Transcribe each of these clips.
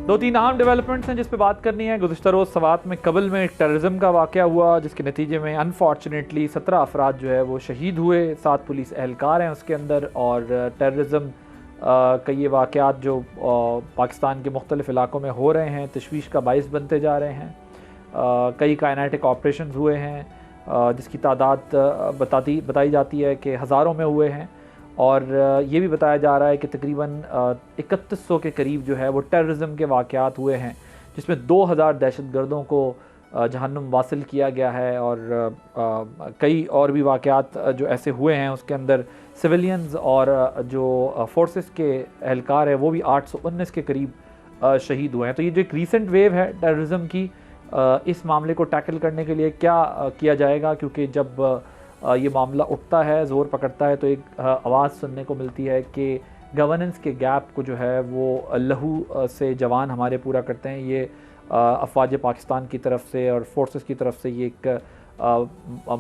दो तीन अहम डेवलपमेंट्स हैं जिस पे बात करनी है। गुज़िश्ता रोज़ सवात में कबल में एक टेररिज्म का वाक़या हुआ जिसके नतीजे में अनफॉर्चुनेटली 17 अफराद जो है वो शहीद हुए, 7 पुलिस एहलकार हैं उसके अंदर। और टेररिज्म का ये वाक़यात जो पाकिस्तान के मुख्तलिफ़ इलाकों में हो रहे हैं तशवीश का बाइस बनते जा रहे हैं। कई काइनेटिक ऑपरेशन हुए हैं जिसकी तादाद बताई जाती है कि हज़ारों में हुए हैं। और ये भी बताया जा रहा है कि तकरीबन 3100 के करीब जो है वो टेररिज्म के वाक़यात हुए हैं, जिसमें 2000 दहशतगर्दों को जहन्नुम वासिल किया गया है। और कई और भी वाक़यात जो ऐसे हुए हैं उसके अंदर सिविलियंस और जो फोर्सेस के एहलकार है वो भी 819 के करीब शहीद हुए हैं। तो ये जो एक रीसेंट वेव है टेररिज्म की, इस मामले को टैकल करने के लिए क्या किया जाएगा, क्योंकि जब ये मामला उठता है, ज़ोर पकड़ता है, तो एक आवाज़ सुनने को मिलती है कि गवर्नेंस के गैप को जो है वो लहू से जवान हमारे पूरा करते हैं। ये अफवाज पाकिस्तान की तरफ से और फोर्सेस की तरफ से ये एक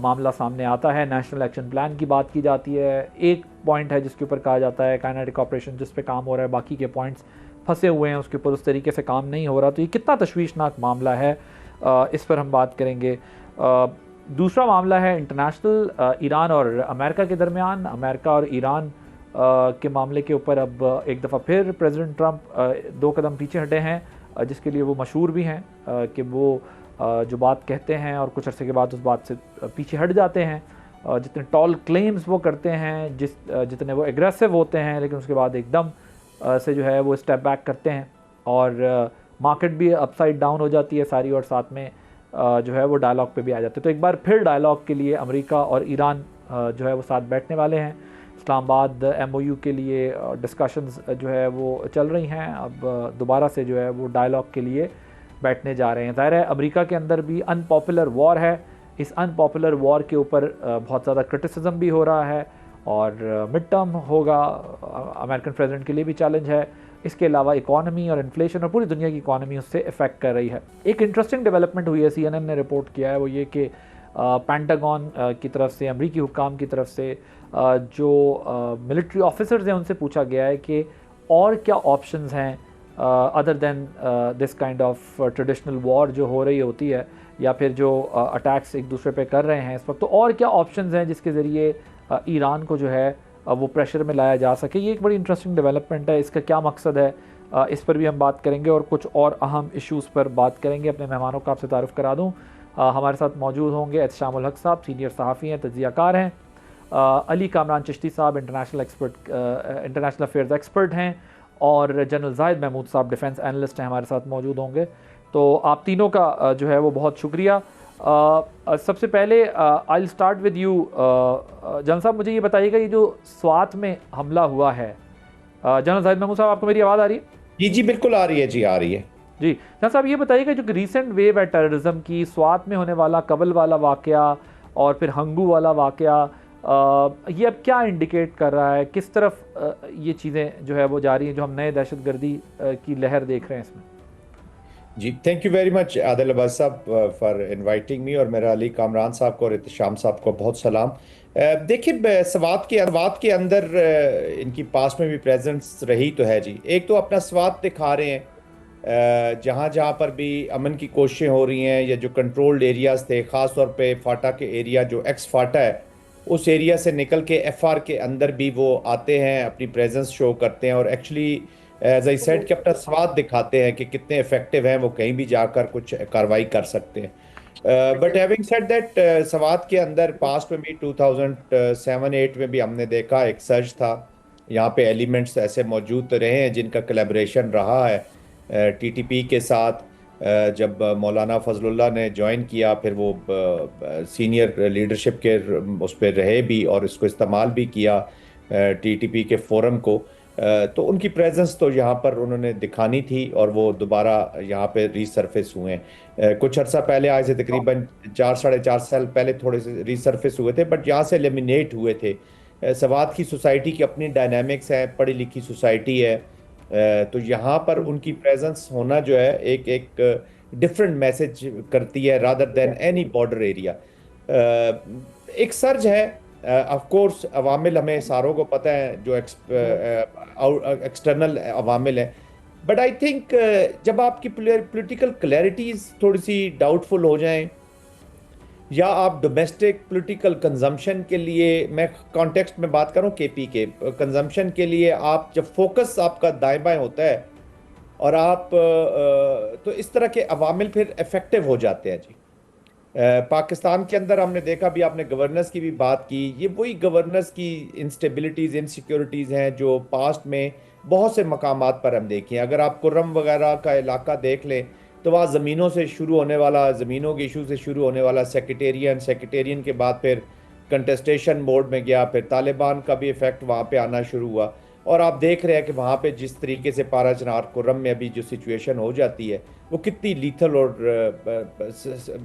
मामला सामने आता है। नेशनल एक्शन प्लान की बात की जाती है, एक पॉइंट है जिसके ऊपर कहा जाता है काइनेटिक ऑपरेशन जिस पे काम हो रहा है, बाकी के पॉइंट्स फंसे हुए हैं, उसके ऊपर उस तरीके से काम नहीं हो रहा। तो ये कितना तशवीशनाक मामला है, इस पर हम बात करेंगे। दूसरा मामला है इंटरनेशनल ईरान और अमेरिका के दरमियान। अमेरिका और ईरान के मामले के ऊपर अब एक दफ़ा फिर प्रेसिडेंट ट्रंप 2 कदम पीछे हटे हैं, जिसके लिए वो मशहूर भी हैं कि वो जो बात कहते हैं और कुछ अर्से के बाद उस बात से पीछे हट जाते हैं। जितने टॉल क्लेम्स वो करते हैं, जितने वो एग्रेसिव होते हैं, लेकिन उसके बाद एकदम से जो है वो स्टेप बैक करते हैं और मार्केट भी अपसाइड डाउन हो जाती है सारी, और साथ में जो है वो डायलॉग पे भी आ जाते हैं। तो एक बार फिर डायलॉग के लिए अमेरिका और ईरान जो है वो साथ बैठने वाले हैं। इस्लामाबाद MOU के लिए डिस्कशंस जो है वो चल रही हैं, अब दोबारा से जो है वो डायलॉग के लिए बैठने जा रहे हैं। ज़ाहिर है अमेरिका के अंदर भी अनपॉपुलर वॉर है, इस अनपॉपुलर वॉर के ऊपर बहुत ज़्यादा क्रिटिसिज्म भी हो रहा है और मिड टर्म होगा, अमेरिकन प्रेसिडेंट के लिए भी चैलेंज है। इसके अलावा इकॉनमी और इन्फ्लेशन और पूरी दुनिया की इकॉनमी उससे इफ़ेक्ट कर रही है। एक इंटरेस्टिंग डेवलपमेंट हुई है, CNN ने रिपोर्ट किया है, वो ये कि पेंटागन की तरफ से, अमरीकी हुक्काम की तरफ से जो मिलिट्री ऑफिसर्स हैं उनसे पूछा गया है कि और क्या ऑप्शंस हैं other than this kind of traditional war जो हो रही होती है, या फिर जो अटैक्स एक दूसरे पे कर रहे हैं इस वक्त, तो और क्या ऑप्शंस हैं जिसके ज़रिए ईरान को जो है वो प्रेशर में लाया जा सके। ये एक बड़ी इंटरेस्टिंग डेवलपमेंट है, इसका क्या मकसद है इस पर भी हम बात करेंगे और कुछ और अहम इश्यूज़ पर बात करेंगे। अपने मेहमानों का आपसे तारुफ़ करा दूँ, हमारे साथ मौजूद होंगे एहतशामुल हक साहब, सीनियर सहाफ़ी हैं, तज्ज़ियाकार हैं। अली कामरान चिश्ती साहब इंटरनेशनल अफेयर्स एक्सपर्ट हैं, और जनरल जाहिद महमूद साहब डिफेंस एनालिस्ट हैं, हमारे साथ मौजूद होंगे। तो आप तीनों का जो है वो बहुत शुक्रिया। सबसे पहले I will start with you general साहब, मुझे ये बताइएगा ये जो स्वात में हमला हुआ है, जनरल जाहिद महमूद साहब आपको मेरी आवाज़ आ रही है? जी बिल्कुल आ रही है जी, आ रही है जी। जनरल साहब ये बताइएगा जो रिसेंट वेव है टेररिज्म की, स्वात में होने वाला कबल वाला वाक़या और फिर हंगू वाला वाक़या, ये अब क्या इंडिकेट कर रहा है, किस तरफ ये चीज़ें जो है वो जा रही हैं, जो हम नए दहशतगर्दी की लहर देख रहे हैं इसमें? जी। Thank you very much Adil Abbas साहब फॉर इनवाइटिंग मी, और मेरा अली कामरान साहब को और एहतशाम साहब को बहुत सलाम। देखिए, स्वात के अंदर इनकी पास में भी प्रेजेंस रही तो है जी। एक तो अपना स्वात दिखा रहे हैं जहाँ जहाँ पर भी अमन की कोशिशें हो रही हैं, या जो कंट्रोल्ड एरियाज थे, ख़ास तौर पे फाटा के एरिया, जो एक्स फाटा है, उस एरिया से निकल के FR के अंदर भी वो आते हैं, अपनी प्रेजेंस शो करते हैं, और एक्चुअली एज आई सेड कि अपना स्वाद दिखाते हैं कि कितने इफेक्टिव हैं, वो कहीं भी जाकर कुछ कार्रवाई कर सकते हैं। But having said that, Swat के अंदर पास्ट में भी 2007-8 में भी हमने देखा एक सर्च था। यहाँ पे एलिमेंट्स ऐसे मौजूद तो रहे हैं जिनका कोलैबोरेशन रहा है TTP के साथ। जब मौलाना फजलुल्लाह ने ज्वाइन किया, फिर वो सीनियर लीडरशिप के उस पर रहे भी और इसको इस्तेमाल भी किया TTP के फोरम को। तो उनकी प्रेजेंस तो यहाँ पर उन्होंने दिखानी थी, और वो दोबारा यहाँ पे रीसरफेस हुए हैं। कुछ अर्सा पहले आए थे, तकरीबन 4-4.5 साल पहले थोड़े से रीसरफेस हुए थे, बट यहाँ से एलिमिनेट हुए थे। स्वात की सोसाइटी की अपनी डायनामिक्स है, पढ़ी लिखी सोसाइटी है, तो यहाँ पर उनकी प्रेजेंस होना जो है एक एक डिफरेंट मैसेज करती है rather than any border area. एक सर्ज है, ऑफ कोर्स अवामिल हमें सारों को पता है, जो एक्सटर्नल अवामिल हैं, बट आई थिंक जब आपकी पॉलिटिकल क्लैरिटीज थोड़ी सी डाउटफुल हो जाएं, या आप डोमेस्टिक पॉलिटिकल कंजम्पशन के लिए, मैं कॉन्टेक्स्ट में बात करूं केपी के कंजम्पशन के लिए, आप जब फोकस आपका दाएं बाएं होता है और आप तो इस तरह के अवामिल फिर इफेक्टिव हो जाते हैं जी। पाकिस्तान के अंदर हमने देखा भी, आपने गवर्नेंस की भी बात की, ये वही गवर्नेंस की इंस्टेबिलिटीज इनसिक्योरिटीज हैं जो पास्ट में बहुत से मकामात पर हम देखें। अगर आप कुर्रम वगैरह का इलाका देख लें तो वहाँ ज़मीनों से शुरू होने वाला, ज़मीनों के इशू से शुरू होने वाला सेक्रेटेरियन के बाद फिर कंटेस्टेशन मोड में गया, फिर तालिबान का भी इफेक्ट वहाँ पे आना शुरू हुआ। और आप देख रहे हैं कि वहाँ पे जिस तरीके से पारा चनार कुर्रम में अभी जो सिचुएशन हो जाती है वो कितनी लीथल और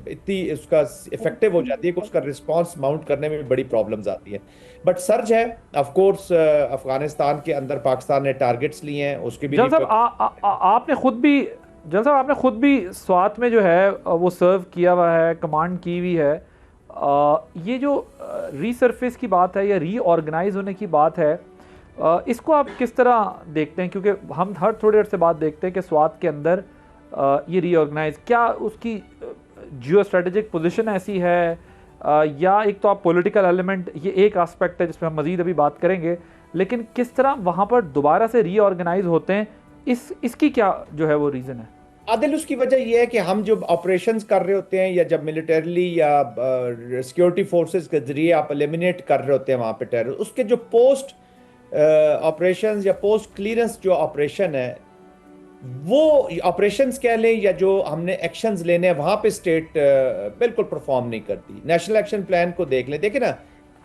इतनी उसका इफेक्टिव हो जाती है कि उसका रिस्पांस माउंट करने में भी बड़ी प्रॉब्लम्स आती है। बट सर्ज है ऑफ कोर्स, अफगानिस्तान के अंदर पाकिस्तान ने टारगेट्स लिए हैं, उसके भी जल साहब आपने खुद भी जल साहब आपने खुद भी स्वात में जो है वो सर्व किया हुआ है, कमांड की हुई है। ये जो रीसर्फेस की बात है या रीऑर्गेनाइज होने की बात है, इसको आप किस तरह देखते हैं? क्योंकि हम हर थोड़ी देर से बात देखते हैं कि स्वात के अंदर ये रीऑर्गेनाइज, क्या उसकी जियो स्ट्रेटेजिक पोजिशन ऐसी है, या एक तो आप पॉलिटिकल एलिमेंट, ये एक एस्पेक्ट है जिसमें हम मज़ीद अभी बात करेंगे, लेकिन किस तरह वहाँ पर दोबारा से रीऑर्गेनाइज होते हैं, इसकी क्या जो है वो रीज़न है? आदिल, उसकी वजह यह है कि हम जब ऑपरेशंस कर रहे होते हैं या जब मिलिटरीली या सिक्योरिटी फोर्सेस के जरिए आप एलिमिनेट कर रहे होते हैं वहाँ पे टेरर, उसके जो पोस्ट ऑपरेशंस या पोस्ट क्लियरेंस जो ऑपरेशन है, वो ऑपरेशंस कह लें या जो हमने एक्शंस लेने हैं, वहाँ पे स्टेट बिल्कुल परफॉर्म नहीं करती। नेशनल एक्शन प्लान को देख लें, देखिए ना,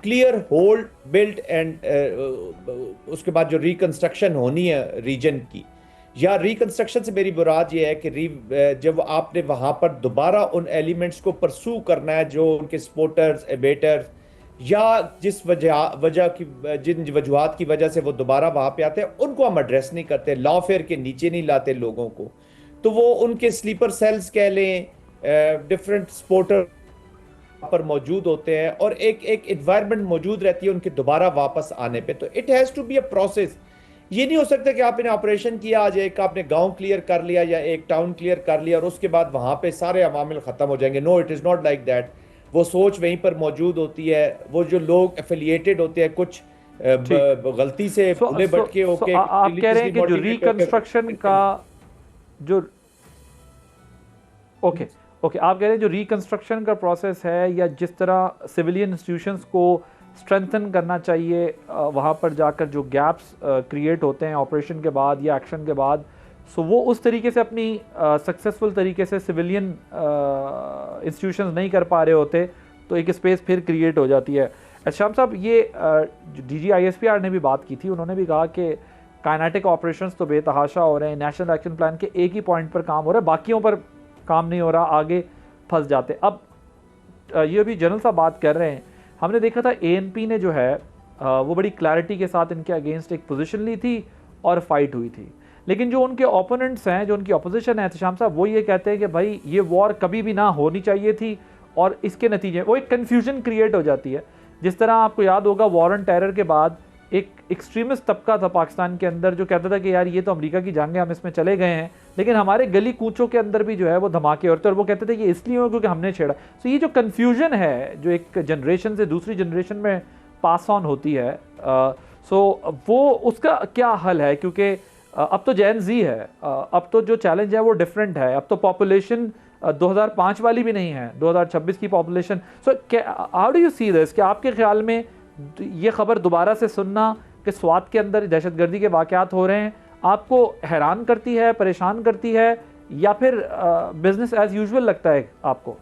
क्लियर होल्ड बिल्ट एंड उसके बाद जो रिकंस्ट्रक्शन होनी है रीजन की, या रिकंस्ट्रक्शन से मेरी मुराद ये है कि जब आपने वहां पर दोबारा उन एलिमेंट्स को परसू करना है जो उनके सपोर्टर्स, एबेटर्स, या जिस वजह की, जिन वजूहात की वजह से वो दोबारा वहां पे आते हैं, उनको हम एड्रेस नहीं करते, लॉफेयर के नीचे नहीं लाते लोगों को, तो वो उनके स्लीपर सेल्स कह लें, डिफरेंट सपोर्टर पर मौजूद होते हैं और एक एक एनवायरनमेंट मौजूद रहती है उनके दोबारा वापस आने पे। तो it has to be a process. ये नहीं हो सकता कि आपने ऑपरेशन किया, आज एक आपने गांव क्लियर कर लिया या एक टाउन क्लियर कर लिया और उसके बाद वहां पे सारे अवामिल खत्म हो जाएंगे। No, it is not like that. वो सोच वहीं पर मौजूद होती है, वो जो लोग एफिलिएटेड होते हैं कुछ गलती से भूले भटके होके, आप कह रहे हैं कि जो रिकंस्ट्रक्शन का जो ओके आप कह रहे हैं जो रिकंस्ट्रक्शन का प्रोसेस है, या जिस तरह सिविलियन इंस्टीट्यूशंस को स्ट्रेंथन करना चाहिए, वहाँ पर जाकर जो गैप्स क्रिएट होते हैं ऑपरेशन के बाद या एक्शन के बाद, सो वो उस तरीके से अपनी सक्सेसफुल तरीके से सिविलियन इंस्टीट्यूशंस नहीं कर पा रहे होते, तो एक स्पेस फिर क्रिएट हो जाती है। शाम साहब, ये DGISPR ने भी बात की थी, उन्होंने भी कहा कि काइनेटिक ऑपरेशंस तो बेतहाशा हो रहे हैं, नेशनल एक्शन प्लान के एक ही पॉइंट पर काम हो रहा है, बाकियों पर काम नहीं हो रहा, आगे फंस जाते। अब ये भी जनरल साहब बात कर रहे हैं, हमने देखा था ANP ने जो है वो बड़ी क्लैरिटी के साथ इनके अगेंस्ट एक पोजीशन ली थी और फाइट हुई थी, लेकिन जो उनके ओपोनेंट्स हैं, जो उनकी अपोजिशन है शाम साहब, वो ये कहते हैं कि भाई ये वॉर कभी भी ना होनी चाहिए थी और इसके नतीजे वो एक कन्फ्यूजन क्रिएट हो जाती है। जिस तरह आपको याद होगा वॉर ऑन टेरर के बाद एक एक्सट्रीमिस्ट तबका था पाकिस्तान के अंदर जो कहता था कि यार ये तो अमेरिका की जंग है, हम इसमें चले गए हैं, लेकिन हमारे गली कूचों के अंदर भी जो है वो धमाके होते और वो कहते थे कि इसलिए हो क्योंकि हमने छेड़ा। तो ये जो कन्फ्यूजन है जो एक जनरेशन से दूसरी जनरेशन में पास ऑन होती है, सो वो उसका क्या हल है? क्योंकि अब तो जेन जी है, अब तो जो चैलेंज है वो डिफरेंट है, अब तो पॉपुलेशन 2005 वाली भी नहीं है, 2026 की population. So how do you see this, कि आपके ख्याल में ये खबर दोबारा से सुनना कि स्वात के अंदर दहशतगर्दी के वाक़यात हो रहे हैं, आपको हैरान करती है, परेशान करती है, या फिर बिजनेस एज यूजुअल लगता है आपको?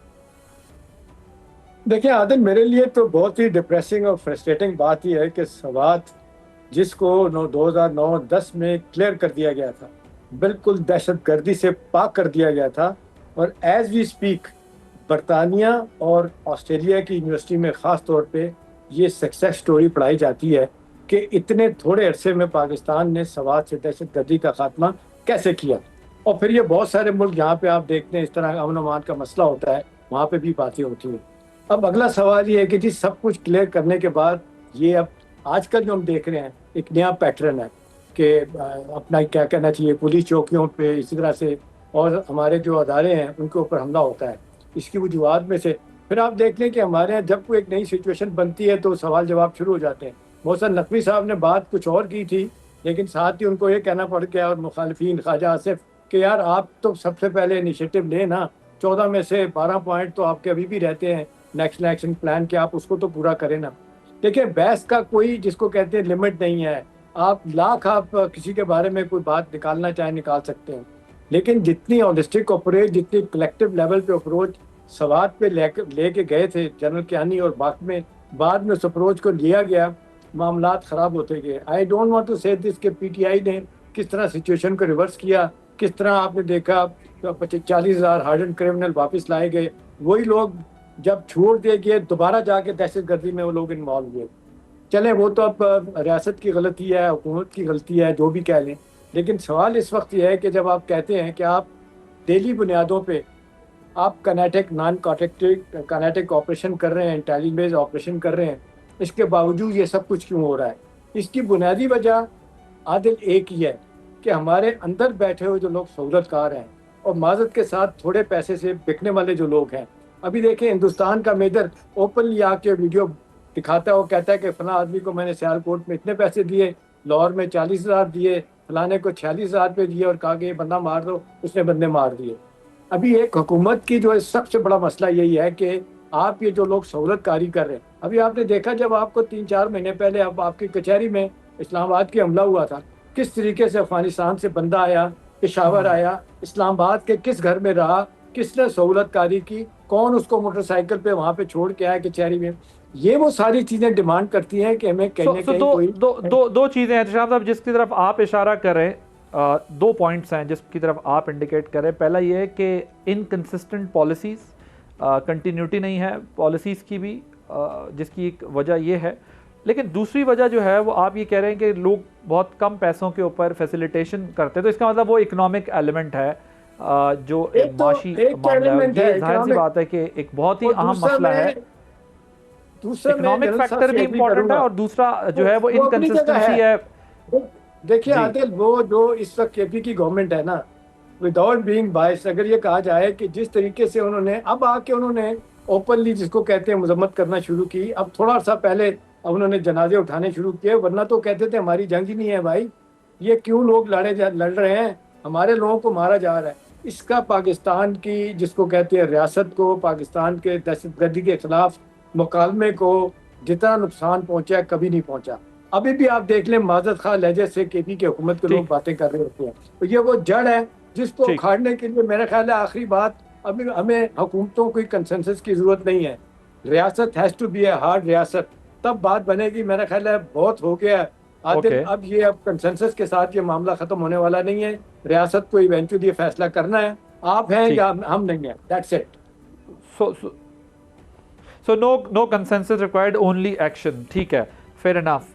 देखिए आदिल, मेरे लिए तो बहुत ही डिप्रेसिंग और फ्रस्ट्रेटिंग बात यह है कि स्वात जिसको 2009-10 में क्लियर कर दिया गया था, बिल्कुल दहशतगर्दी से पाक कर दिया गया था, और एज वी स्पीक बरतानिया और ऑस्ट्रेलिया की यूनिवर्सिटी में ख़ास तौर पे ये सक्सेस स्टोरी पढ़ाई जाती है कि इतने थोड़े अरसे में पाकिस्तान ने स्वात से दहशतगर्दी का खात्मा कैसे किया। और फिर ये बहुत सारे मुल्क जहाँ पे आप देखते हैं इस तरह अमन अमान का मसला होता है, वहाँ पे भी बातें होती हैं। अब अगला सवाल ये है कि जी सब कुछ क्लियर करने के बाद ये अब आजकल जो हम देख रहे हैं एक नया पैटर्न है कि अपना क्या कहना चाहिए, पुलिस चौकियों पे इसी तरह से और हमारे जो अदारे हैं उनके ऊपर हमला होता है। इसकी वजूहत में से फिर आप देख लें कि हमारे यहाँ जब कोई एक नई सिचुएशन बनती है तो सवाल जवाब शुरू हो जाते हैं। मोहसन नकवी साहब ने बात कुछ और की थी, लेकिन साथ ही उनको ये कहना पड़ गया और मुखालिफिन ख्वाजा आसिफ कि यार आप तो सबसे पहले इनिशिएटिव लें ना, 14 में से 12 पॉइंट तो आपके अभी भी रहते हैं नेशनल एक्शन प्लान के, आप उसको तो पूरा करें ना। देखिए बहस का कोई जिसको कहते हैं लिमिट नहीं है, आप किसी के बारे में कोई बात निकालना चाहे निकाल सकते हैं, लेकिन जितनी हॉलिस्टिक अप्रोच, जितनी कलेक्टिव लेवल पे अप्रोच सवात पे लेके गए थे जनरल कियानी और बाकी में, बाद में उस अप्रोच को लिया गया, मामलात ख़राब होते गए। आई डोंट वांट टू से दिस के पीटीआई ने किस तरह सिचुएशन को रिवर्स किया, किस तरह आपने देखा 40,000 हार्डन क्रिमिनल वापस लाए गए, वही लोग जब छोड़ दिए गए दोबारा जाके दहशतगर्दी में वो लोग इन्वॉल्व हुए। चलें वो तो अब रियासत की गलती है, हुकूमत की गलती है, जो भी कह लें, लेकिन सवाल इस वक्त यह है कि जब आप कहते हैं कि आप डेली बुनियादों पे आप कनेटिक नॉन कनेटिक ऑपरेशन कर रहे हैं, इंटेलिजेंस ऑपरेशन कर रहे हैं, इसके बावजूद ये सब कुछ क्यों हो रहा है? इसकी बुनियादी वजह आदिल एक ही है कि हमारे अंदर बैठे हुए जो लोग सहूलतकार हैं और माजरत के साथ थोड़े पैसे से बिकने वाले जो लोग हैं। अभी देखें हिंदुस्तान का मेजर ओपनली आके वीडियो दिखाता है, वो कहता है कि फला आदमी को मैंने सियालकोट में इतने पैसे दिए, लाहौर में 40,000 दिए, फलाने को 46,000 रुपये दिए और कहा कि ये बंदा मार दो, उसने बंदे मार दिए। अभी एक हुकूमत की जो है सबसे बड़ा मसला यही है कि आप ये जो लोग सहूलतकारी कर रहे हैं, अभी आपने देखा जब आपको 3-4 महीने पहले अब आपकी कचहरी में इस्लामाबाद की हमला हुआ था, किस तरीके से अफगानिस्तान से बंदा आया, पेशावर आया, इस्लामाबाद के किस घर में रहा, किसने सहूलतकारी की, कौन उसको मोटरसाइकिल पे वहाँ पे छोड़ के आया कचहरी में। ये वो सारी चीजें डिमांड करती हैं कि हमें कहीं ना कहीं दो चीजें हैं एहतशाम साहब जिसकी तरफ आप इशारा कर रहे हैं, दो पॉइंट्स हैं जिसकी तरफ आप इंडिकेट कर रहे हैं। पहला ये है कि इनकंसिस्टेंट पॉलिसीज़, कंटिन्यूटी नहीं है पॉलिसीज़ की भी, जिसकी एक वजह ये है। लेकिन दूसरी वजह जो है वो आप ये कह रहे हैं कि लोग बहुत कम पैसों के ऊपर फैसिलिटेशन करते हैं, तो इसका मतलब वो इकोनॉमिक एलिमेंट है जो माशी मामला है। ये जाहिर सी बात है कि एक बहुत ही अहम मसला है, इकोनॉमिक फैक्टर भी इम्पोर्टेंट है और दूसरा जो है वो इनकंसिस्टेंसी है। देखिए आदिल, वो जो इस वक्त केपी की गवर्नमेंट है ना, विदाउट बीइंग बायस, अगर ये कहा जाए कि जिस तरीके से उन्होंने अब आके उन्होंने ओपनली जिसको कहते हैं मजम्मत करना शुरू की, अब थोड़ा सा पहले अब उन्होंने जनाजे उठाने शुरू किए, वरना तो कहते थे हमारी जंग ही नहीं है भाई, ये क्यों लोग लड़ रहे हैं, हमारे लोगों को मारा जा रहा है। इसका पाकिस्तान की जिसको कहते हैं रियासत को, पाकिस्तान के दहशतगर्दी के खिलाफ मुकालमे को जितना नुकसान पहुंचा है कभी नहीं पहुंचा। अभी भी आप देख लें माजद खां लहजे से केपी की हुकूमत के लोग बातें कर रहे होते हैं, तो ये वो जड़ है जिसको उखाड़ने के लिए मेरा ख्याल है आखिरी बात, अभी हमें हुकूमतों की कंसेंसस की जरूरत नहीं है, रियासत has to be a hard रियासत, तब बात बनेगी। मेरा ख्याल है बहुत हो गया आदिल, अब ये अब कंसेंसस के साथ ये मामला खत्म होने वाला नहीं है, रियासत को इवेंचुअली फैसला करना है, आप हैं या हम नहीं है, that's it. So no consensus required, only action. ठीक है, fair enough.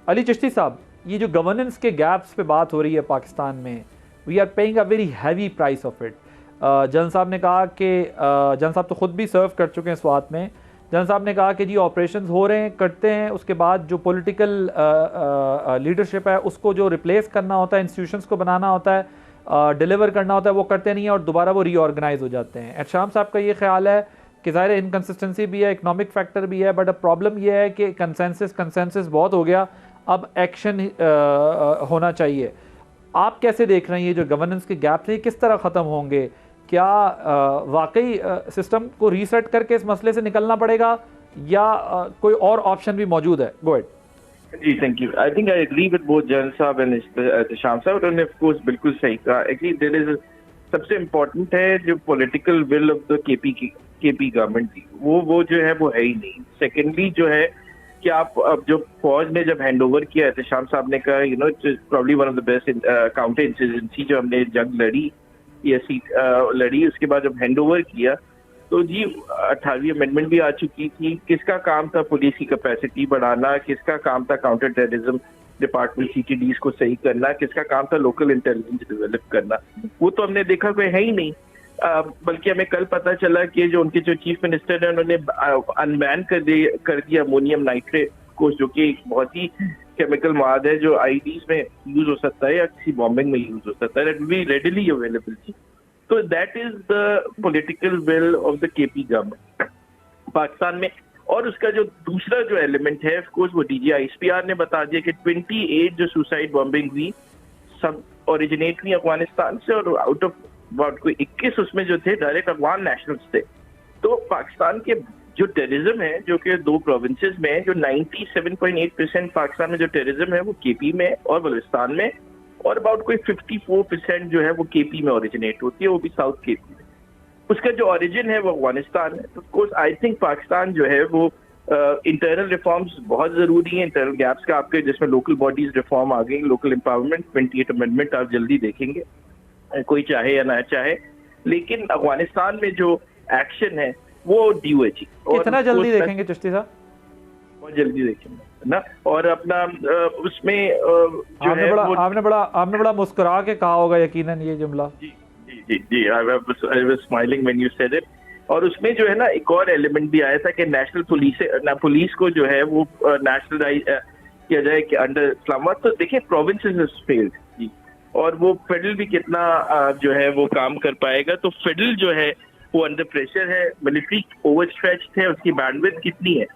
अली चिश्ती साहब, ये जो गवर्नेंस के गैप्स पे बात हो रही है पाकिस्तान में, we are paying a very heavy price of it. Jan साहब ने कहा कि जन साहब तो खुद भी सर्व कर चुके हैं इस बात में, जन साहब ने कहा कि जी ऑपरेशंस हो रहे हैं, करते हैं, उसके बाद जो पॉलिटिकल लीडरशिप है उसको जो रिप्लेस करना होता है, इंस्टीट्यूशंस को बनाना होता है, डिलीवर करना होता है, वो करते नहीं है और दोबारा वो रीऑर्गेनाइज हो जाते हैं। एहतशाम साहब का ये ख्याल है कि ज़ाहिर इनकन्सिस्टेंसी भी है, इकोनॉमिक फैक्टर भी है, बट अब प्रॉब्लम यह है कि कंसेंसस बहुत हो गया, अब एक्शन होना चाहिए। आप कैसे देख रहे हैं ये जो गवर्नेंस के गैप थे किस तरह ख़त्म होंगे? क्या वाकई सिस्टम को रीसेट करके इस मसले से निकलना पड़ेगा या कोई और ऑप्शन भी मौजूद है? Go ahead. जी thank you. I think I agree with both general साहब एंड एहतशाम साहब, उन्होंने ऑफ कोर्स बिल्कुल सही कहा। एक्चुअली देयर इज सबसे इम्पोर्टेंट है जो political will of the KP government थी, वो जो है वो है ही नहीं। सेकेंडली जो है कि आप अब जो फौज ने जब हैंड ओवर किया, एहतशाम साहब ने कहा you know it's probably one of the best counter insurgency जो हमने जंग लड़ी या लड़ी, उसके बाद जब हैंड ओवर किया तो जी 18वीं अमेंडमेंट भी आ चुकी थी। किसका काम था पुलिस की कैपेसिटी बढ़ाना, किसका काम था काउंटर टेररिज्म डिपार्टमेंट CTDs को सही करना, किसका काम था लोकल इंटेलिजेंस डेवलप करना, वो तो हमने देखा कोई है ही नहीं। बल्कि हमें कल पता चला कि जो उनके जो चीफ मिनिस्टर है उन्होंने अनबैन कर दिया अमोनियम नाइट्रेट कोर्स, जो कि एक बहुत ही केमिकल मवाद है जो आईडीज में यूज हो सकता है या किसी बॉम्बिंग में यूज हो सकता है, that will be readily available. तो that is the political will of the KP government Pakistan में। और उसका जो दूसरा जो एलिमेंट है, ऑफ कोर्स, वो DGISPR ने बता दिया कि 28 जो सुसाइड बॉम्बिंग हुई सब ओरिजिनेट हुई अफगानिस्तान से, और आउट ऑफ अबाउट कोई 21 उसमें जो थे डायरेक्ट अफगान नेशनल्स थे। तो पाकिस्तान के जो टेररिज्म है, जो कि 2 प्रोविंसेस में है, जो 97.8% पाकिस्तान में जो टेररिज्म है वो केपी में और बलूचिस्तान में, और अबाउट कोई 54% जो है वो केपी में ओरिजिनेट होती है, वो भी साउथ केपी में। उसका जो ओरिजिन है वो अफगानिस्तान है। तो कोर्स आई थिंक पाकिस्तान जो है वो इंटरनल रिफॉर्म्स बहुत जरूरी है, इंटरनल गैप्स का आपके, जिसमें लोकल बॉडीज रिफॉर्म आ गई, लोकल एम्पावरमेंट, 28 अमेंडमेंट आप जल्दी देखेंगे, कोई चाहे या ना चाहे। लेकिन अफगानिस्तान में जो एक्शन है वो ड्यू है जी। कितना जल्दी देखेंगे चिश्ती साहब? बहुत जल्दी देखेंगे ना। और अपना उसमें जो है आपने बड़ा मुस्कुरा के कहा होगा यकीनन ये जुमला। जी, I was smiling when you said it. और उसमें जो है ना एक और एलिमेंट भी आया था कि नेशनल पुलिस को जो है वो नेशनलाइज किया जाए कि अंडर इस्लामाबाद। तो देखिए प्रोविंसेस हैज फेल्ड जी, और वो फेडरल भी कितना जो है वो काम कर पाएगा। तो फेडरल जो है वो अंडर प्रेशर है, मिलिट्री ओवरस्ट्रेच्ड है, उसकी बैंडविड्थ कितनी है।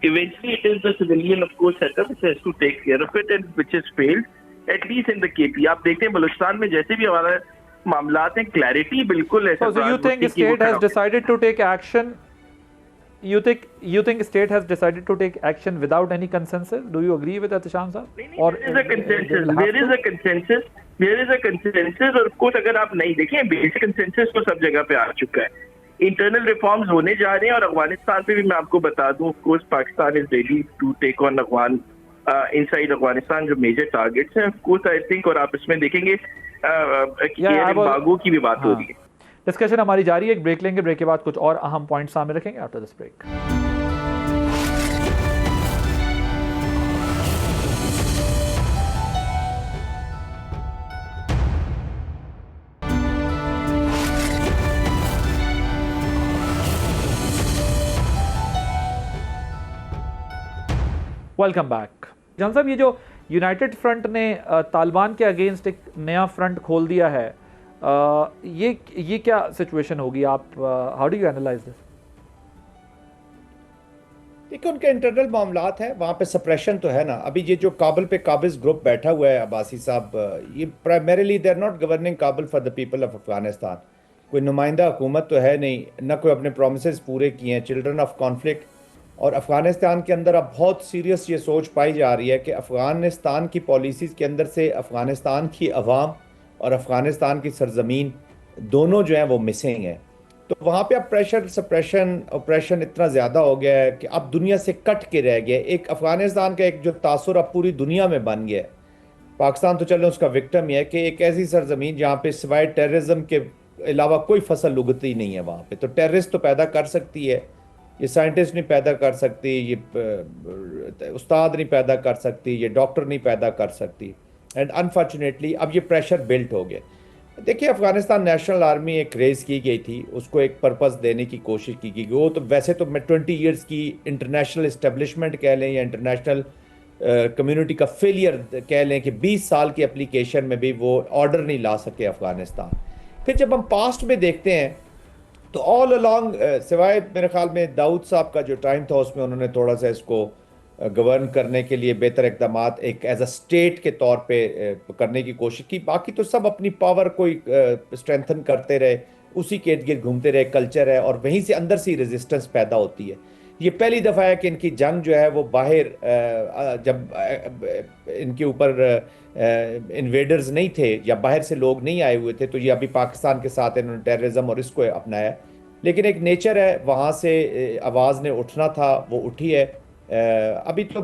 Eventually it is the civilian of course setup which has to take care of it and which has failed at least in the KP. आप देखते हैं बलूचिस्तान में जैसे भी हमारा मामलात हैं, क्लैरिटी बिल्कुल ऐसा। So you think state has decided to take action? You think state has decided to take action without any consensus? Do you agree with Ehtisham साहब? Or there is a consensus. There is a consensus. और कुछ अगर आप नहीं देखें, basic consensus तो सब जगह पे आ चुका है। इंटरनल रिफॉर्म्स होने जा रहे हैं, और अफगानिस्तान पे भी मैं आपको बता दूं, of course Pakistan is ready to take on Afghan inside Afghanistan जो मेजर टारगेट्स हैं, ऑफ कोर्स आई थिंक। और आप इसमें देखेंगे बागों की भी बात हो रही है। डिस्कशन हमारी जारी है, एक ब्रेक लेंगे, ब्रेक के बाद कुछ और अहम पॉइंट सामने रखेंगे after this break. Welcome back. Jan साहब, ये जो यूनाइटेड फ्रंट ने तालिबान के अगेंस्ट एक नया फ्रंट खोल दिया है, ये क्या सिचुएशन होगी? आप how do you analyse this? देखिए, उनके इंटरनल मामलात है, वहाँ पे सप्रेशन तो है ना। अभी ये जो काबुल पे काबिज ग्रुप बैठा हुआ है अब्बासी साहब, ये primarily they are not governing Kabul for the people of Afghanistan. कोई नुमाइंदा हुकूमत तो है नहीं, ना कोई अपने प्रोमिसेस पूरे किए हैं, चिल्ड्रन ऑफ कॉन्फ्लिक्ट। और अफ़गानिस्तान के अंदर अब बहुत सीरियस ये सोच पाई जा रही है कि अफ़गानिस्तान की पॉलिसीज़ के अंदर से अफ़गानिस्तान की अवाम और अफ़गानिस्तान की सरजमीन दोनों जो हैं वो मिसिंग है। तो वहाँ पे अब प्रेशर, सप्रेशन, ऑपरेशन इतना ज़्यादा हो गया है कि अब दुनिया से कट के रह गया। एक अफ़गानिस्तान का एक जो तासुर अब पूरी दुनिया में बन गया है। पाकिस्तान तो चलो उसका विक्टिम ही है कि एक ऐसी सरजमीन जहाँ पे सिवाय टेररिज्म के अलावा कोई फसल उगती नहीं है वहाँ पे। तो टेररिस्ट तो पैदा कर सकती है, ये साइंटिस्ट नहीं पैदा कर सकती, ये उस्ताद नहीं पैदा कर सकती, ये डॉक्टर नहीं पैदा कर सकती। एंड अनफॉर्चुनेटली अब ये प्रेशर बिल्ट हो गया। देखिए, अफगानिस्तान नेशनल आर्मी एक रेज की गई थी, उसको एक पर्पस देने की कोशिश की गई। वो तो वैसे तो मैं 20 ईयर्स की इंटरनेशनल इस्टेब्लिशमेंट कह लें या इंटरनेशनल कम्युनिटी का फेलियर कह लें कि 20 साल की एप्लीकेशन में भी वो ऑर्डर नहीं ला सके अफगानिस्तान। फिर जब हम पास्ट में देखते हैं तो ऑल अलॉन्ग सिवाय मेरे ख्याल में दाऊद साहब का जो टाइम था उसमें उन्होंने थोड़ा सा इसको गवर्न करने के लिए बेहतर इकदाम एक एज अ स्टेट के तौर पे करने की कोशिश की। बाकी तो सब अपनी पावर को स्ट्रेंथन करते रहे, उसी के इर्द गिर्द घूमते रहे। कल्चर है और वहीं से अंदर से ही रेजिस्टेंस पैदा होती है। ये पहली दफ़ा है कि इनकी जंग जो है वो बाहर, जब इनके ऊपर इन्वेडर्स नहीं थे या बाहर से लोग नहीं आए हुए थे, तो ये अभी पाकिस्तान के साथ इन्होंने टेररिज्म और इसको अपनाया। लेकिन एक नेचर है, वहाँ से आवाज़ ने उठना था, वो उठी है। अभी तो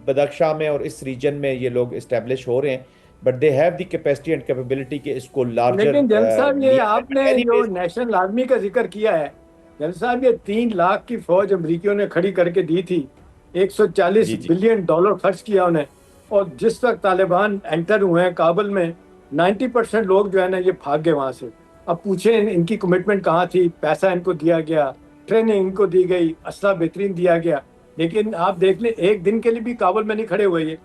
बदख्शां में और इस रीजन में ये लोग इस्टेब्लिश हो रहे हैं, but they have the capacity and capability के इसको लार्जर। लेकिन जन साहब, ये आपने जो नेशनल आर्मी का जिक्र किया है, जन साहब, ये 3 लाख की फौज अमरीकियों ने खड़ी करके दी थी, $140 बिलियन खर्च किया उन्हें। और जिस वक्त तालिबान एंटर हुए हैं काबुल में, 90% लोग जो है ना ये भाग गए वहाँ से। अब पूछे इनकी कमिटमेंट कहाँ थी? पैसा इनको दिया गया, ट्रेनिंग इनको दी गई, असला बेहतरीन दिया गया, लेकिन आप देख लें एक दिन के लिए भी काबुल में नहीं खड़े हुए ये।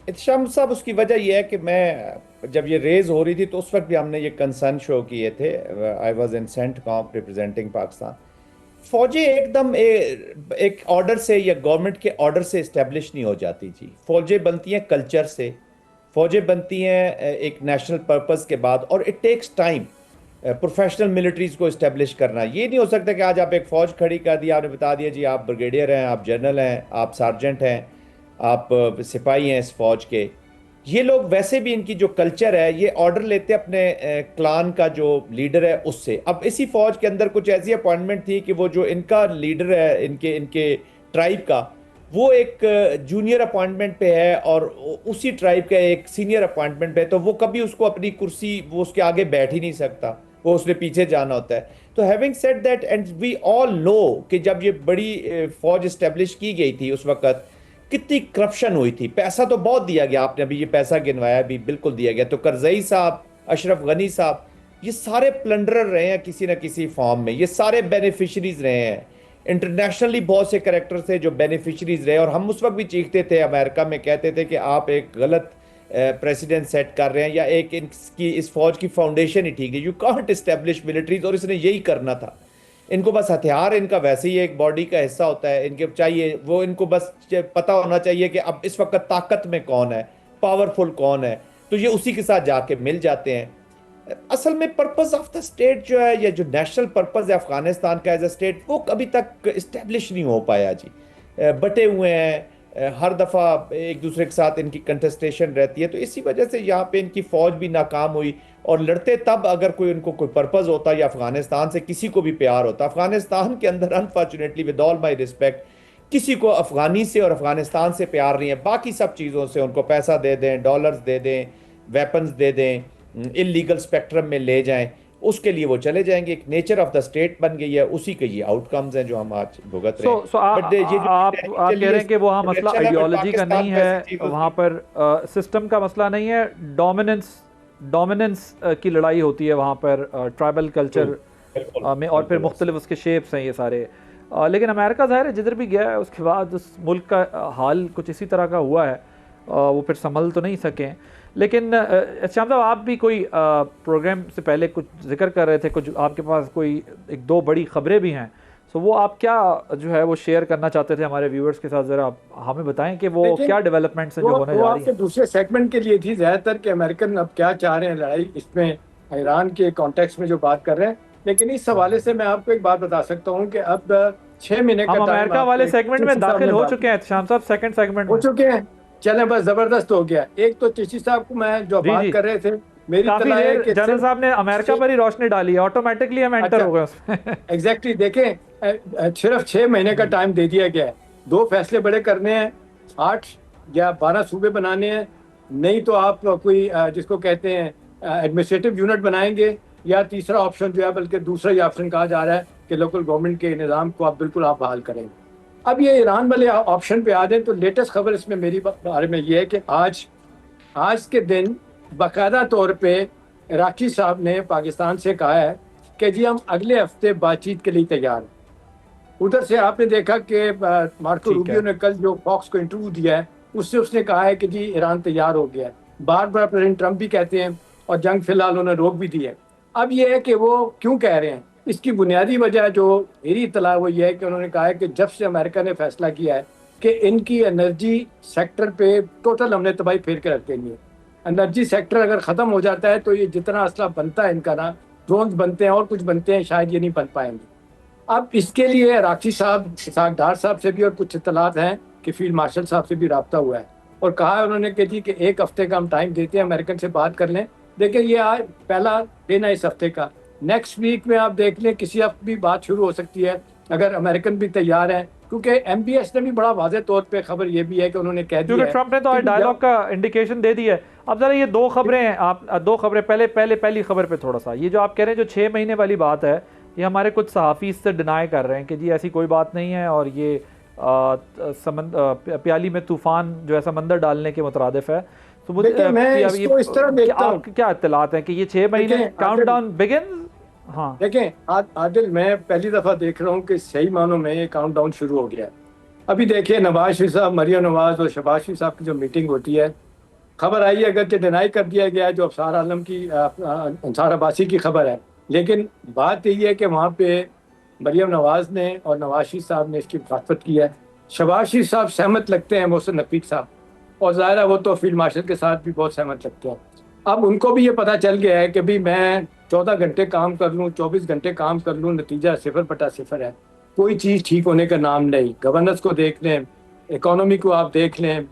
इत्शाम साहब, उसकी वजह यह है कि मैं जब ये रेज हो रही थी तो उस वक्त भी हमने ये कंसर्न शो किए थे। I was in CENTCOM representing Pakistan. फौजें एकदम एक ऑर्डर से या गवर्नमेंट के ऑर्डर से इस्टेब्लिश नहीं हो जाती जी। फौजें बनती हैं कल्चर से, फौजें बनती हैं एक नेशनल पर्पस के बाद, और it takes time professional militaries को इस्टेब्लिश करना। ये नहीं हो सकता कि आज आप एक फौज खड़ी कर दिया, आपने बता दिया जी आप ब्रिगेडियर हैं, आप जनरल हैं, आप सार्जेंट हैं, आप सिपाही हैं इस फौज के। ये लोग वैसे भी इनकी जो कल्चर है ये ऑर्डर लेते हैं अपने क्लान का जो लीडर है उससे। अब इसी फौज के अंदर कुछ ऐसी अपॉइंटमेंट थी कि वो जो इनका लीडर है इनके इनके ट्राइब का, वो एक जूनियर अपॉइंटमेंट पे है और उसी ट्राइब का एक सीनियर अपॉइंटमेंट पे है, तो वो कभी उसको अपनी कुर्सी वो उसके आगे बैठ ही नहीं सकता, वो उसने पीछे जाना होता है। तो having said that, and we all know कि जब ये बड़ी फौज इस्टेब्लिश की गई थी उस वक्त कितनी करप्शन हुई थी। पैसा तो बहुत दिया गया, आपने अभी ये पैसा गिनवाया भी, बिल्कुल दिया गया। तो करजई साहब, अशरफ गनी साहब, ये सारे प्लंडरर रहे हैं किसी ना किसी फॉर्म में, ये सारे बेनिफिशरीज रहे हैं। इंटरनेशनली बहुत से कैरेक्टर थे जो बेनिफिशरीज रहे, और हम उस वक्त भी चीखते थे अमेरिका में, कहते थे कि आप एक गलत प्रेसिडेंट सेट कर रहे हैं, या एक इनकी इस फौज की फाउंडेशन ही ठीक है, यू कांट एस्टेब्लिश मिलिट्रीज। और इसने यही करना था, इनको बस हथियार इनका वैसे ही एक बॉडी का हिस्सा होता है, इनके चाहिए वो, इनको बस पता होना चाहिए कि अब इस वक्त ताकत में कौन है, पावरफुल कौन है, तो ये उसी के साथ जाके मिल जाते हैं। असल में पर्पस ऑफ द स्टेट जो है, या जो नेशनल पर्पस है अफगानिस्तान का एज अ स्टेट, वो कभी तक इस्टेब्लिश नहीं हो पाया जी। बटे हुए हैं, हर दफ़ा एक दूसरे के साथ इनकी कंटेस्टेशन रहती है, तो इसी वजह से यहाँ पे इनकी फौज भी नाकाम हुई। और लड़ते तब अगर कोई उनको कोई पर्पस होता, या अफगानिस्तान से किसी को भी प्यार होता। अफगानिस्तान के अंदर unfortunately, with all my respect, किसी को अफगानी से और अफगानिस्तान से प्यार नहीं है। बाकी सब चीज़ों से उनको पैसा दे दें, डॉलर्स दे दें, वेपन्स दे दें, इलीगल स्पेक्ट्रम में ले जाएं, उसके लिए वो चले जाएंगे। एक नेचर ऑफ द स्टेट बन गई है, उसी के ये आउटकम्स हैं जो हम आज भुगत रहे हैं। आप कह रहे हैं कि वहाँ मसला आइडियोलॉजी का नहीं है, वहाँ पर सिस्टम का मसला नहीं है, डोमिनेंस की लड़ाई होती है वहाँ पर, ट्राइबल कल्चर में, और फिर मुख्तलिफ उसके शेप्स हैं ये सारे। लेकिन अमेरिका ज़ाहिर है जिधर भी गया है उसके बाद उस मुल्क का हाल कुछ इसी तरह का हुआ है, वो फिर संभल तो नहीं सकें। लेकिन श्याम साहब, आप भी कोई प्रोग्राम से पहले कुछ जिक्र कर रहे थे, कुछ आपके पास कोई एक दो बड़ी खबरें भी हैं, तो वो आप क्या जो है वो शेयर करना चाहते थे हमारे व्यूअर्स के साथ, ज़रा आप हमें बताएं कि वो क्या डेवलपमेंट्स हैं जो होने जा रही हैं। दूसरे सेगमेंट के लिए थी ज़्यादातर कि अमेरिकन अब क्या चाह रहे हैं लड़ाई, इसमें ईरान के कॉन्टेक्स्ट में जो बात कर रहे हैं। लेकिन इस हवाले से मैं आपको एक बात बता सकता हूँ कि अब 6 महीने का हम अमेरिका वाले सेगमेंट में दाखिल हो चुके हैं श्याम साहब, सेकंड सेगमेंट हो चुके हैं। चलें, बस जबरदस्त हो गया। एक तो चिश्ती साहब को मैं जो बात कर रहे थे, मेरी जनरल साहब ने अमेरिका पर ही रोशनी डाली है, ऑटोमेटिकली हम एंटर हो गए उसमें। एग्जैक्टली, देखें सिर्फ 6 महीने का टाइम दे दिया गया है। 2 फैसले बड़े करने हैं, 8 या 12 सूबे बनाने हैं, नहीं तो आप कोई जिसको कहते हैं एडमिनिस्ट्रेटिव यूनिट बनाएंगे, या तीसरा ऑप्शन जो है, बल्कि दूसरा ही ऑप्शन कहा जा रहा है कि लोकल गवर्नमेंट के निज़ाम को आप बिल्कुल आप बहाल करेंगे। अब ये ईरान वाले ऑप्शन पे आ जाए तो लेटेस्ट खबर इसमें मेरी बारे में ये है कि आज के दिन बाकायदा तौर पे इराकी साहब ने पाकिस्तान से कहा है कि जी हम अगले हफ्ते बातचीत के लिए तैयार हैं। उधर से आपने देखा कि मार्को रूबियो ने कल जो फॉक्स को इंटरव्यू दिया है उससे उसने कहा है कि जी ईरान तैयार हो गया है। बार बार प्रेसिडेंट ट्रंप भी कहते हैं, और जंग फिलहाल उन्होंने रोक भी दी है। अब ये है कि वो क्यों कह रहे हैं, इसकी बुनियादी वजह जो मेरी इत्तला वो ये है कि उन्होंने कहा है कि जब से अमेरिका ने फैसला किया है कि इनकी एनर्जी सेक्टर पे टोटल हमने तबाही फेर के रख देनी है। एनर्जी सेक्टर अगर ख़त्म हो जाता है तो ये जितना असला बनता है इनका ना, ड्रोन्स बनते हैं और कुछ बनते हैं, शायद ये नहीं बन पाएंगे। अब इसके लिए राक्षी साहब, इसहाक डार साहब से भी और कुछ इत्तलात हैं कि फील्ड मार्शल साहब से भी रब्ता हुआ है, और कहा है उन्होंने कि जी कि 1 हफ्ते का हम टाइम देते हैं, अमेरिकन से बात कर लें। देखिए ये आज पहला दिन है इस हफ्ते का, नेक्स्ट वीक में आप देख लें किसी हफ्ते भी बात शुरू हो सकती है अगर अमेरिकन भी तैयार हैं, क्योंकि एमबीएस ने भी बड़ा वाज़ेह तौर पे खबर ये भी है कि उन्होंने कह दिया है, ट्रंप ने तो डायलॉग का इंडिकेशन दे दिया है। अब जरा ये 2 खबरें हैं, आप 2 खबरें पहली खबर पे थोड़ा सा, ये जो आप कह रहे हैं जो 6 महीने वाली बात है, ये हमारे कुछ सहाफ़ी इससे डिनाई कर रहे हैं कि जी ऐसी कोई बात नहीं है, और ये प्याली में तूफान जो है समंदर डालने के मुतरादिफ है। तो मैं इसको इस तरह देखता हूं, क्या इत्तलात हैं कि ये 6 महीने काउंटडाउन बिगिन? हाँ देखें आदिल, मैं पहली दफा देख रहा हूँ कि सही मानों में ये काउंटडाउन शुरू हो गया है। अभी देखिए नवाज शरीफ साहब, मरियम नवाज और शहबाज शरीफ साहब की जो मीटिंग होती है, खबर आई है अगर डिनाई कर दिया गया है जो अफसार आलम की अंसार अब्बासी की खबर है, लेकिन बात यही है कि वहाँ पे मरियम नवाज ने और नवाज शरीफ साहब ने इसकी मुखालफत की है। शहबाज शरीफ साहब सहमत लगते हैं मोहसिन नकवी साहब, और ज़ाहिर है वो तो फील्ड मार्शल के साथ भी बहुत सहमत लगते हैं। अब उनको भी ये पता चल गया है कि भी मैं 14 घंटे काम कर लूँ, 24 घंटे काम कर लूँ, नतीजा 0/0 है। कोई चीज़ ठीक होने का नाम नहीं। गवर्नेंस को देख लें, इकोनॉमी को आप देख लें,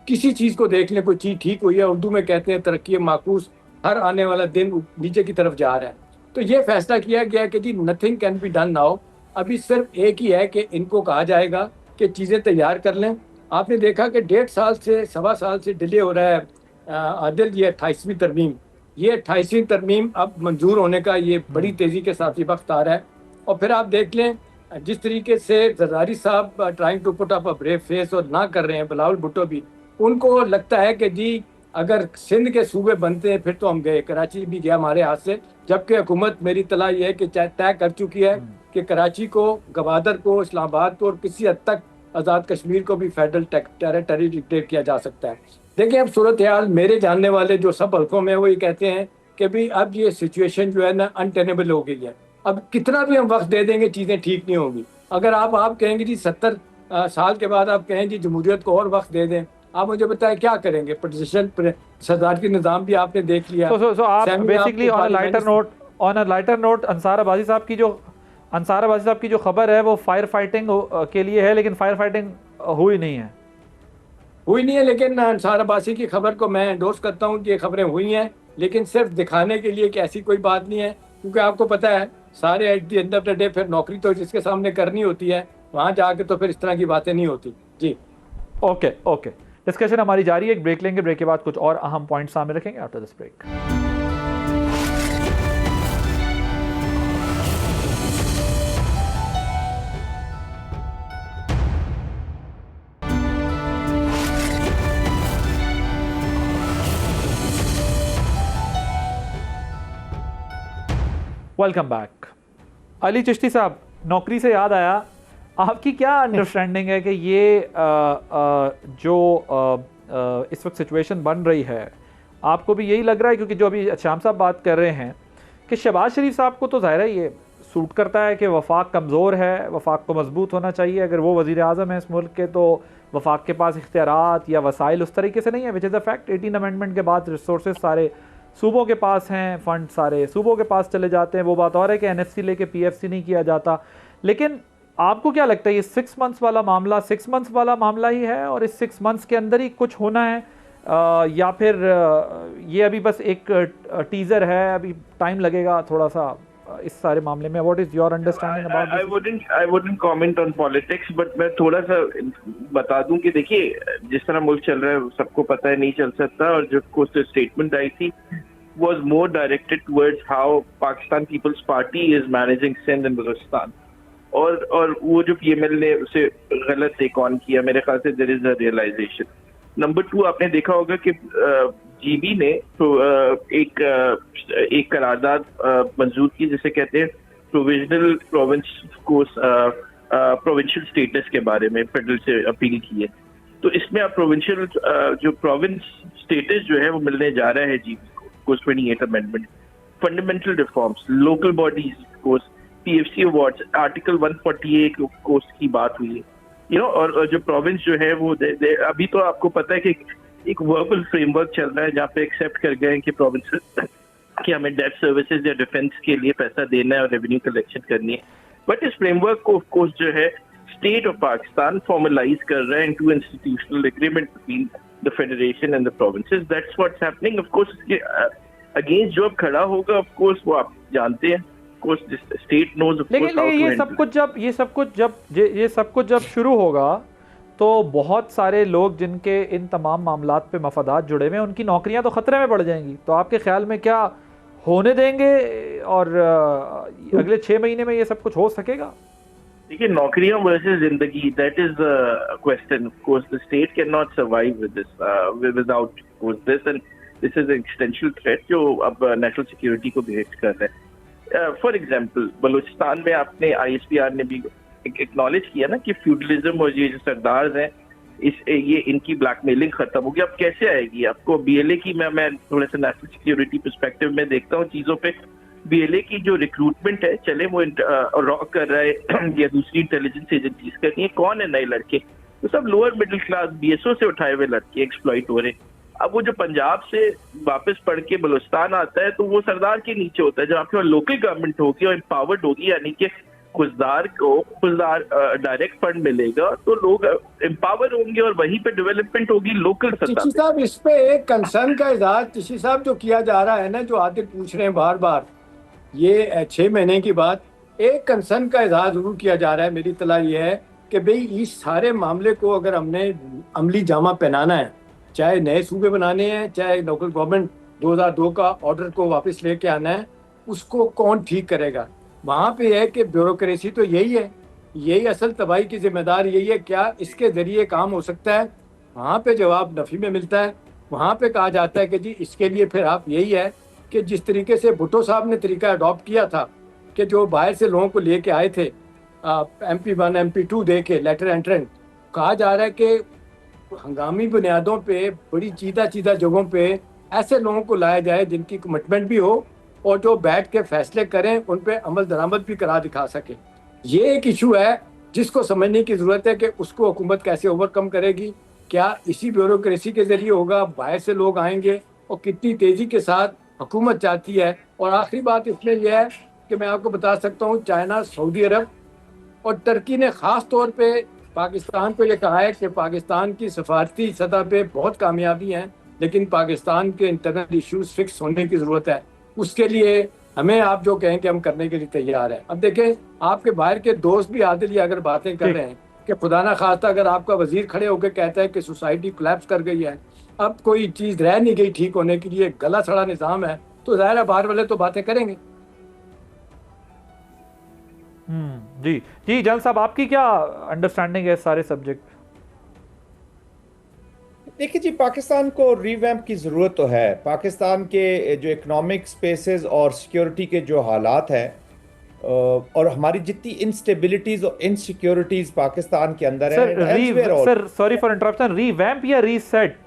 किसी चीज़ को देख लें, कोई चीज़ ठीक हुई है। उर्दू में कहते हैं तरक्की माकूस, हर आने वाला दिन नीचे की तरफ जा रहा है। तो ये फैसला किया गया कि जी nothing can be done now. अभी सिर्फ एक ही है कि इनको कहा जाएगा कि चीज़ें तैयार कर लें। आपने देखा कि 1.5 साल से 1.25 साल से डिले हो रहा है आदिल, ये 28वीं तरमीम, ये 28वीं तरमीम अब मंजूर होने का ये बड़ी तेज़ी के साथ ही वक्त आ रहा है। और फिर आप देख लें जिस तरीके से जरदारी साहब trying to put up a brave face और ना कर रहे हैं, बिलावल भुट्टो भी, उनको लगता है कि जी अगर सिंध के सूबे बनते हैं फिर तो हम गए, कराची भी गया हमारे हाथ से। जबकि हुकूमत, मेरी तला ये है कि तय कर चुकी है कि कराची को, गवादर को, इस्लामाबाद को और किसी हद तक आज़ाद कश्मीर को भी फेडरल टेरिटरी डिक्लेयर किया जा सकता है। देखिए अब सूरत हाल मेरे जानने वाले जो सब हल्कों में वो ये कहते हैं कि भाई अब ये सिचुएशन जो है ना अनटेनेबल हो गई है। अब कितना भी हम वक्त दे देंगे चीज़ें ठीक नहीं होंगी। अगर आप कहेंगे जी 70 साल के बाद आप कहें जी जमहूरियत को और वक्त दे दें, आप मुझे बताएं क्या करेंगे? पोजिशन सदारती निज़ाम भी आपने देख लिया। so आप basically on a lighter note Ansar Abbasi साहब की जो खबर है वो फायर फाइटिंग के लिए है, लेकिन फायर फाइटिंग हुई नहीं है। लेकिन अंसार अब्बासी की खबर को मैं एंडोर्स करता हूँ कि ये खबरें हुई हैं, लेकिन सिर्फ दिखाने के लिए कि ऐसी कोई बात नहीं है। क्योंकि आपको पता है सारे at the end of the day फिर नौकरी तो जिसके सामने करनी होती है, वहाँ जाके तो फिर इस तरह की बातें नहीं होती। जी ओके डिस्कशन हमारी जारी है, एक ब्रेक लेंगे, ब्रेक के बाद कुछ और अहम पॉइंट्स सामने रखेंगे after this break. Welcome back. Ali Chishti साहब, नौकरी से याद आया, आपकी क्या अंडरस्टैंडिंग है कि ये जो इस वक्त सिचुएशन बन रही है, आपको भी यही लग रहा है? क्योंकि जो अभी शाम साहब बात कर रहे हैं कि शहबाज शरीफ साहब को तो ज़ाहिर है ये सूट करता है कि वफाक कमज़ोर है, वफाक को मजबूत होना चाहिए। अगर वो वज़ीर आज़म है इस मुल्क के तो वफाक के पास इख्तियारात या वसाइल उस तरीके से नहीं है, which is a fact. 18 amendment के बाद रिसोर्सेज सारे सूबों के पास हैं, फंड सारे सूबों के पास चले जाते हैं। वो बात और है कि NFC लेके PFC नहीं किया जाता। लेकिन आपको क्या लगता है ये 6 मंथ्स वाला मामला 6 मंथ्स वाला मामला ही है और इस 6 मंथ्स के अंदर ही कुछ होना है, या फिर ये अभी बस एक टीज़र है, अभी टाइम लगेगा थोड़ा सा इस सारे मामले में? What is your understanding about this? I wouldn't comment on politics, but मैं थोड़ा सा बता दूं कि देखिए जिस तरह मुल्क चल रहा है सबको पता है नहीं चल सकता, और जो कुछ स्टेटमेंट आई थी was more directed towards how Pakistan People's Party is managing Sindh and Balochistan, और वो जो PML ने उसे गलत टेक ऑन किया, मेरे ख्याल से there is a realisation. Number 2, आपने देखा होगा कि GB ने तो एक करारदाद मंजूर की जिसे कहते हैं प्रोविजनल प्रोविंस को प्रोविंशियल स्टेटस के बारे में फेडरल से अपील की है। तो इसमें अब प्रोविंशियल जो प्रोविंस स्टेटस जो है वो मिलने जा रहा है GB को 28 amendment, fundamental reforms, local bodies course, PFC awards, article 148 course की बात हुई है, और जो प्रोविंस जो है वो अभी तो आपको पता है कि एक वर्बल फ्रेमवर्क चल रहा है जहाँ पे एक्सेप्ट कर गए हैं कि प्रोविंस कि हमें डेट सर्विसेज या डिफेंस के लिए पैसा देना है और रेवेन्यू कलेक्शन करनी है। बट इस फ्रेमवर्क को ऑफ कोर्स जो है स्टेट ऑफ पाकिस्तान फॉर्मलाइज कर रहा है into institutional agreement between the federation and the provinces. That's what's happening. Of course इसके अगेंस्ट जो अब खड़ा होगा ऑफ कोर्स वो आप जानते हैं, of course state knows of course how to handle. ये सब कुछ जब शुरू होगा तो बहुत सारे लोग जिनके इन तमाम मामलात पे मफादात जुड़े हुए हैं उनकी नौकरियां तो खतरे में पड़ जाएंगी। तो आपके ख्याल में क्या होने देंगे और अगले 6 महीने में ये सब कुछ हो सकेगा? देखिए, नौकरियां वर्सेस जिंदगी, that is the question. Of course the state can not survive with this without this, and this is an existential threat जो अब नेशनल सिक्योरिटी को भी हिट कर रहा है। फॉर एग्जांपल बलूचिस्तान में आपने ISPR ने भी एक्नॉलेज किया ना कि फ्यूडलिज्म और ये जो सरदार हैं ये इनकी ब्लैकमेलिंग खत्म होगी। अब कैसे आएगी आपको BLA की? मैं थोड़ा सा नेशनल सिक्योरिटी पर्सपेक्टिव में देखता हूँ चीजों पे। BLA की जो रिक्रूटमेंट है, चले वो रॉ कर रहा है या दूसरी इंटेलिजेंस एजेंसीज कर रही है, कौन है नए लड़के? तो सब लोअर मिडिल क्लास BSO से उठाए हुए लड़के एक्सप्लॉइट हो रहे हैं। अब वो जो पंजाब से वापस पढ़ के बलूचिस्तान आता है तो वो सरदार के नीचे होता है। जब आपके पास लोकल गवर्नमेंट होगी और एम्पावर्ड होगी, यानी कि खुजदार डायरेक्ट फंड मिलेगा तो लोग एम्पावर होंगे और वहीं पे डेवलपमेंट होगी लोकल सतह चिश्ती साहब, इस पे एक कंसर्न का इजहार चिश्ती साहब जो किया जा रहा है ना, जो आदिल पूछ रहे हैं बार बार, ये 6 महीने की बात, एक कंसर्न का इजहार जरूर किया जा रहा है। मेरी इत्तला ये है कि भाई इस सारे मामले को अगर हमने अमली जामा पहनाना है, चाहे नए सूबे बनाने हैं, चाहे लोकल गवर्नमेंट 2002 का ऑर्डर को वापस लेके आना है, उसको कौन ठीक करेगा? वहाँ पे है कि ब्यूरोक्रेसी तो यही है, यही असल तबाही की जिम्मेदार यही है। क्या इसके जरिए काम हो सकता है? वहाँ पे जवाब नफी में मिलता है। वहाँ पे कहा जाता है कि जी इसके लिए फिर आप यही है कि जिस तरीके से भुट्टो साहब ने तरीका अडॉप्ट किया था कि जो बाहर से लोगों को लेके आए थे MP1 MP2 दे के लेटर एंट्रेंट, कहा जा रहा है कि हंगामी बुनियादों पे बड़ी चीदा जगहों पे ऐसे लोगों को लाया जाए जिनकी कमिटमेंट भी हो और जो बैठ के फैसले करें, उन पे अमल दरामद भी करा दिखा सके। ये एक इशू है जिसको समझने की जरूरत है कि उसको हुकूमत कैसे ओवरकम करेगी। क्या इसी ब्यूरोक्रेसी के जरिए होगा? बाहर से लोग आएंगे और कितनी तेजी के साथ हुकूमत चाहती है? और आखिरी बात इसमें यह है कि मैं आपको बता सकता हूँ, चाइना, सऊदी अरब और तुर्की ने ख़ास तौर पे पाकिस्तान को ये कहा है कि पाकिस्तान की सफारती सतह पे बहुत कामयाबी हैं, लेकिन पाकिस्तान के इंटरनल इश्यूज फिक्स होने की ज़रूरत है। उसके लिए हमें आप जो कहें कि हम करने के लिए तैयार हैं। अब देखें, आपके बाहर के दोस्त भी आदिल अगर बातें कर रहे हैं कि खुदा ना खास्ता अगर आपका वजीर खड़े होकर कहता है कि सोसाइटी कोलैप्स कर गई है, अब कोई चीज़ रह नहीं गई ठीक होने के लिए, गला सड़ा निज़ाम है, तो ज़ाहिर है बाहर वाले तो बातें करेंगे। जी जी, जनरल साहब आपकी क्या अंडरस्टैंडिंग है सारे सब्जेक्ट? देखिए जी, पाकिस्तान को रीवैम्प की ज़रूरत तो है। पाकिस्तान के जो इकोनॉमिक स्पेसेस और सिक्योरिटी के जो हालात हैं और हमारी जितनी इंस्टेबिलिटीज और इनसिक्योरिटीज पाकिस्तान के अंदर है। Sir sorry for interruption, revamp या रीसेट?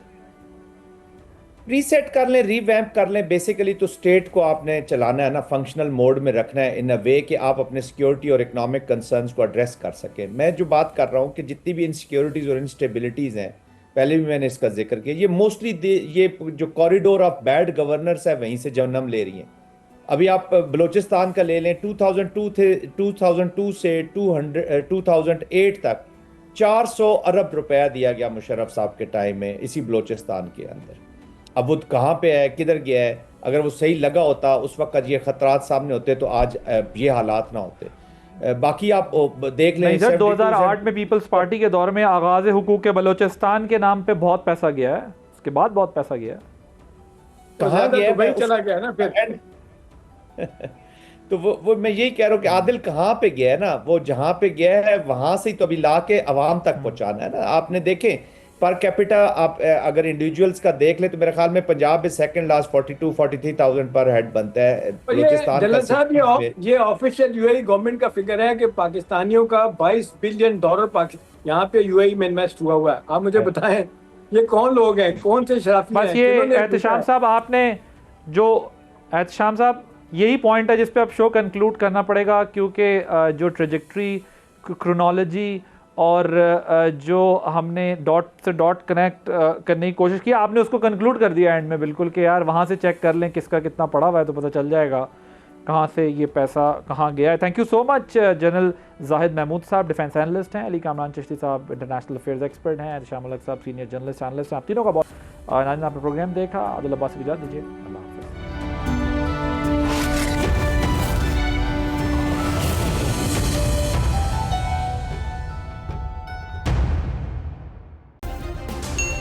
रीसेट कर लें, रीवैम्प कर लें। बेसिकली तो स्टेट को आपने चलाना है ना, फंक्शनल मोड में रखना है इन अ वे कि आप अपने सिक्योरिटी और इकोनॉमिक कंसर्न्स को एड्रेस कर सकें। मैं जो बात कर रहा हूँ कि जितनी भी इनसिक्योरिटीज़ और इंस्टेबिलिटीज़ हैं, पहले भी मैंने इसका जिक्र किया, ये मोस्टली ये जो कॉरिडोर ऑफ बैड गवर्नेंस है वहीं से जन्म ले रही हैं। अभी आप बलूचिस्तान का ले लें, 2002 से 2008 तक 400 अरब रुपया दिया गया मुशर्रफ साहब के टाइम में इसी बलूचिस्तान के अंदर। अब वो कहाँ पे है, किधर गया है? अगर वो सही लगा होता, उस वक्त ये खतरात सामने होते तो आज ये हालात ना होते। बाकी आप देख लें, 2008 में पीपल्स पार्टी के दौर में आगाज हुकूक के बलूचिस्तान के नाम पे बहुत पैसा गया है, उसके बाद बहुत पैसा गया है। कहाँ गया? वही चला गया ना फिर। तो वो मैं यही कह रहा हूँ कि आदिल कहाँ पे गया है ना, वो जहाँ पे गया है वहां से तो अभी ला के अवाम तक पहुंचाना है ना। आपने देखें पर कैपिटा, आप अगर इंडिविजुअल्स का देख ले तो मेरे ख्याल में पंजाब में सेकंड लास्ट 42-43,000 पर हेड बनता है। जनरल साहब, ये ऑफिशियल यूएई गवर्नमेंट का फिगर है कि पाकिस्तानियों का $22 बिलियन यहाँ पे यूएई में इन्वेस्ट हुआ है। आप मुझे बताएं ये कौन लोग हैं, कौन से शराफी हैं? बस ये एहतशाम साहब, आपने जो एहतशाम साहब यही पॉइंट है जिस पे अब शो कंक्लूड करना पड़ेगा, क्योंकि जो ट्रेजेक्ट्री, क्रोनोलॉजी और जो हमने डॉट से डॉट कनेक्ट करने की कोशिश की, आपने उसको कंक्लूड कर दिया एंड में बिल्कुल कि यार वहाँ से चेक कर लें किसका कितना पड़ा हुआ है तो पता चल जाएगा कहाँ से ये पैसा कहाँ गया है। Thank you so much general Zahid Mahmood साहब, डिफेंस एनालिस्ट हैं, अली कामरान चिश्ती साहब इंटरनेशनल अफेयर्स एक्सपर्ट हैं, एहतशाम मलिक साहब सीनियर जर्नलिस्ट एनालिस्ट हैं। आप तीनों का बहुत नाज़रीन, आपने प्रोग्राम देखा। आदिल अब्बास से इजाज़त दीजिए, अल्लाह हाफ़िज़।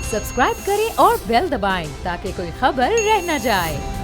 सब्सक्राइब करें और बेल दबाएं ताकि कोई खबर रह न जाए।